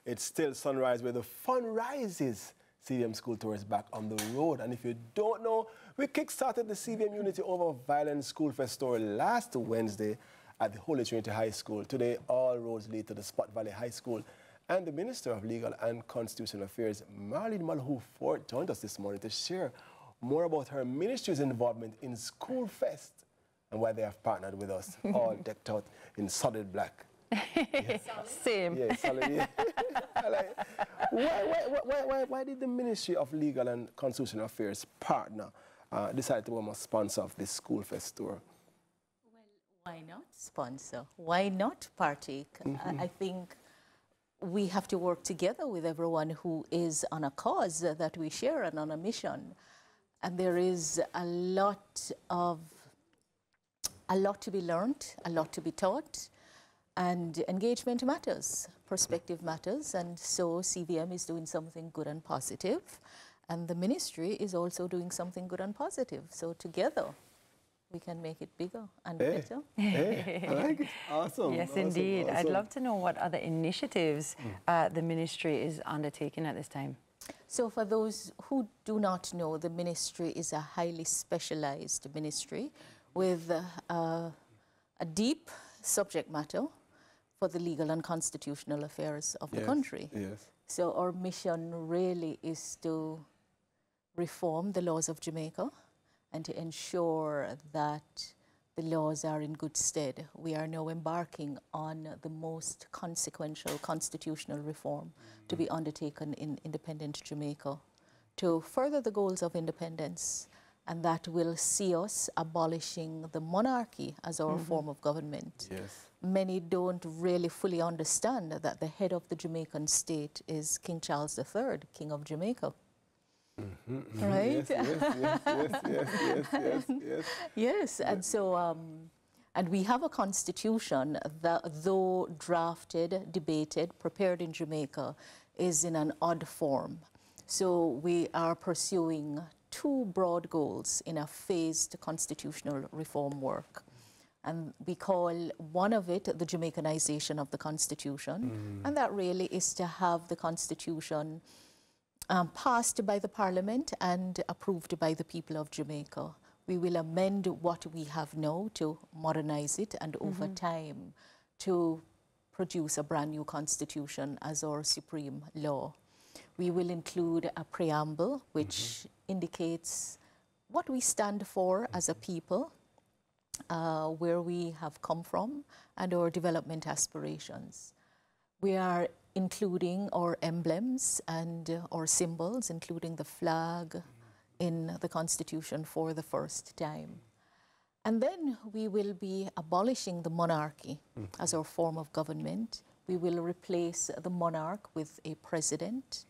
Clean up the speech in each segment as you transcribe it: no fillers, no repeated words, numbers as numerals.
It's still sunrise where the fun rises. CVM School Tour is back on the road. And if you don't know, we kick-started the CVM Unity Over Violence School Fest Tour last Wednesday at the Holy Trinity High School. Today, all roads lead to the Spot Valley High School. And the Minister of Legal and Constitutional Affairs, Marlene Malahoo, Forte, joined us this morning to share more about her ministry's involvement in School Fest and why they have partnered with us, all decked out in solid black. Yes. Same. Yeah, solid. Yeah. Why did the Ministry of Legal and Constitutional Affairs partner, decide to become a sponsor of this School Fest tour? Well, why not sponsor? Why not partake? I think we have to work together with everyone who is on a cause that we share and on a mission. And there is a lot to be learned, a lot to be taught, and engagement matters, perspective matters, and so CVM is doing something good and positive, and the ministry is also doing something good and positive. So together, we can make it bigger and better. Hey, I like it. Awesome. Yes, awesome, indeed. awesome. I'd love to know what other initiatives the ministry is undertaking at this time. So for those who do not know, the ministry is a highly specialized ministry with a deep subject matter for the legal and constitutional affairs of the country. Yes. So our mission really is to reform the laws of Jamaica and to ensure that the laws are in good stead. We are now embarking on the most consequential constitutional reform to be undertaken in independent Jamaica to further the goals of independence, and that will see us abolishing the monarchy as our form of government. Yes. Many don't really fully understand that the head of the Jamaican state is King Charles III, King of Jamaica. Right? Yes. Yes, and so, and we have a constitution that, though drafted, debated, prepared in Jamaica, is in an odd form. So we are pursuing two broad goals in a phased constitutional reform work. And we call one of it the Jamaicanization of the Constitution. And that really is to have the Constitution passed by the Parliament and approved by the people of Jamaica. We will amend what we have now to modernize it and over time to produce a brand new Constitution as our supreme law. We will include a preamble which indicates what we stand for as a people, where we have come from, and our development aspirations. We are including our emblems and our symbols, including the flag in the Constitution for the first time. And then we will be abolishing the monarchy as our form of government. We will replace the monarch with a president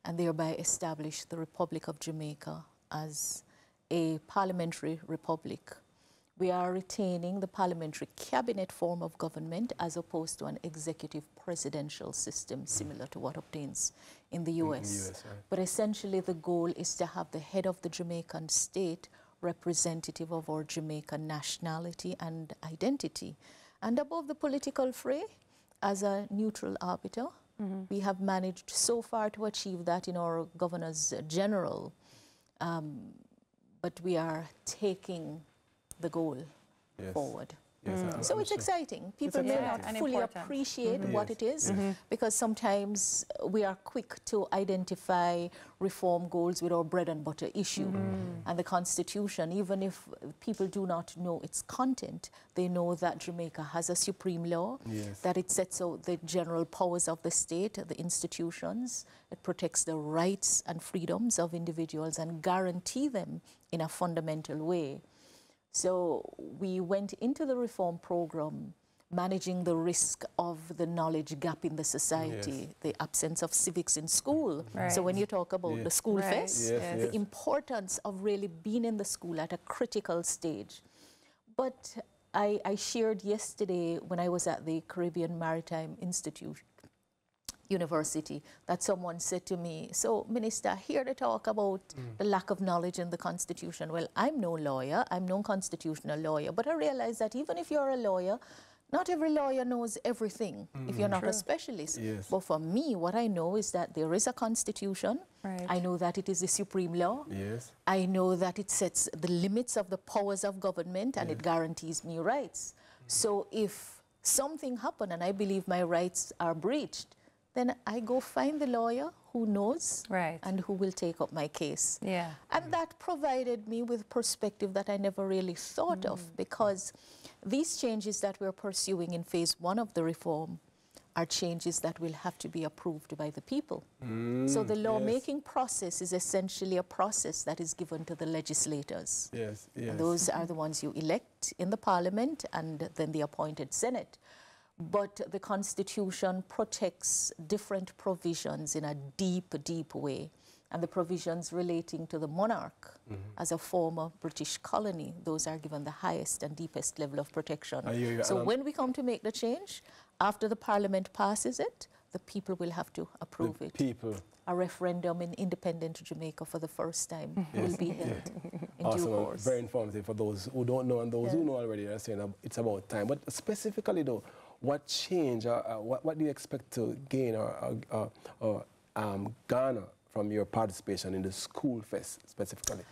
and thereby establish the Republic of Jamaica as a parliamentary republic. We are retaining the parliamentary cabinet form of government as opposed to an executive presidential system similar to what obtains in the US. Right. But essentially the goal is to have the head of the Jamaican state representative of our Jamaican nationality and identity. And above the political fray, as a neutral arbiter, we have managed so far to achieve that in our governors general, but we are taking the goal forward. Yes, So it's exciting. People may not fully appreciate what it is because sometimes we are quick to identify reform goals with our bread and butter issue. And the Constitution, even if people do not know its content, they know that Jamaica has a supreme law, that it sets out the general powers of the state, the institutions, it protects the rights and freedoms of individuals and guarantee them in a fundamental way. So we went into the reform program managing the risk of the knowledge gap in the society, the absence of civics in school. So when you talk about the school fest, the importance of really being in the school at a critical stage. But I shared yesterday when I was at the Caribbean Maritime Institute University that someone said to me, so Minister, here to talk about the lack of knowledge in the Constitution. Well, I'm no lawyer, I'm no constitutional lawyer, but I realize that even if you're a lawyer, Not every lawyer knows everything if you're not a specialist. Yes. But for me, what I know is that there is a constitution. Right. I know that it is the supreme law. Yes. I know that it sets the limits of the powers of government and it guarantees me rights. So if something happened and I believe my rights are breached, then I go find the lawyer who knows and who will take up my case. Yeah. And that provided me with perspective that I never really thought of, because these changes that we're pursuing in phase 1 of the reform are changes that will have to be approved by the people. So the lawmaking process is essentially a process that is given to the legislators. Yes, yes. And those are the ones you elect in the parliament and then the appointed Senate. But the Constitution protects different provisions in a deep, deep way. And the provisions relating to the monarch as a former British colony, those are given the highest and deepest level of protection. So when we come to make the change, after the parliament passes it, the people will have to approve it. A referendum in independent Jamaica for the first time will be held in due course. Very informative for those who don't know and those who know already are saying it's about time. But specifically though, what change, what do you expect to gain or garner from your participation in the Skool Fest specifically?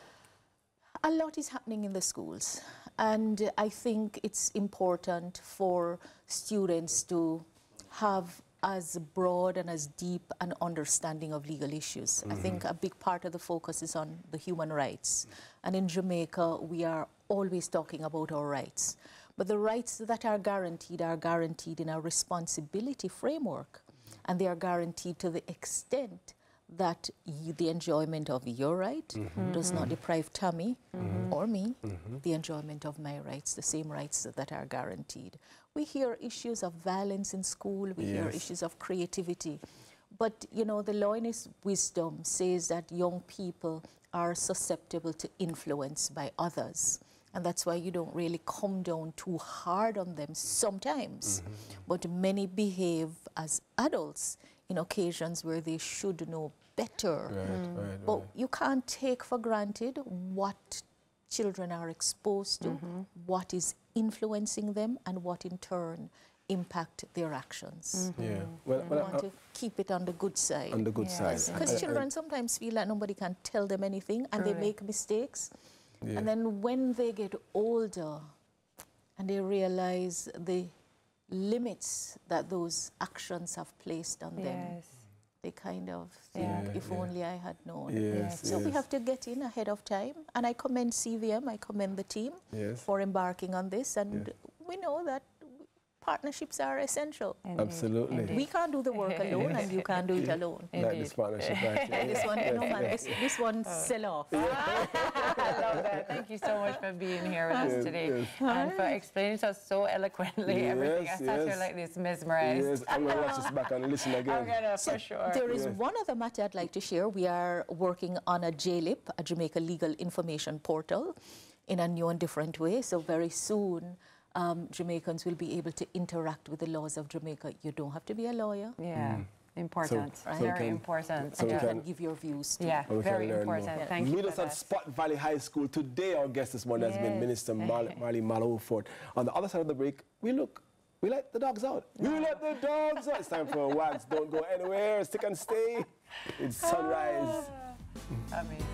A lot is happening in the schools, and I think it's important for students to have as broad and as deep an understanding of legal issues. I think a big part of the focus is on the human rights. And in Jamaica, we are always talking about our rights. But the rights that are guaranteed in a responsibility framework. And they are guaranteed to the extent that the enjoyment of your right does not deprive Tami or me the enjoyment of my rights, the same rights that are guaranteed. We hear issues of violence in school, we hear issues of creativity. But, you know, the law in its wisdom says that young people are susceptible to influence by others. And that's why you don't really come down too hard on them sometimes. But many behave as adults in occasions where they should know better. But you can't take for granted what children are exposed to, what is influencing them, and what in turn impact their actions. Well, we want to keep it on the good side. On the good side. Because children sometimes feel like nobody can tell them anything and they make mistakes. And then when they get older and they realize the limits that those actions have placed on them, they kind of think, if only I had known. So we have to get in ahead of time. And I commend CVM, I commend the team for embarking on this. And we know that partnerships are essential. Absolutely. Indeed. We can't do the work alone, and you can't do it alone. Like this partnership, right? This one, no man, this one sell off. I love that. Thank you so much for being here with us today and for explaining to us so eloquently everything. I sat here like this, mesmerized. Yes, I'm going to watch this back and listen again. I'm gonna, for sure. There is one other matter I'd like to share. We are working on a JLIP, a Jamaica Legal Information Portal, in a new and different way. So very soon, Jamaicans will be able to interact with the laws of Jamaica. You don't have to be a lawyer. Important. Very important. And you can give your views too. Very important. Thank you. Meet us at Spot Valley High School. Today, our guest this morning has been Minister Marlene Malahoo Forte. On the other side of the break, we let the dogs out. We let the dogs out. It's time for a wax. Don't go anywhere. Stick and stay. It's sunrise. Amazing.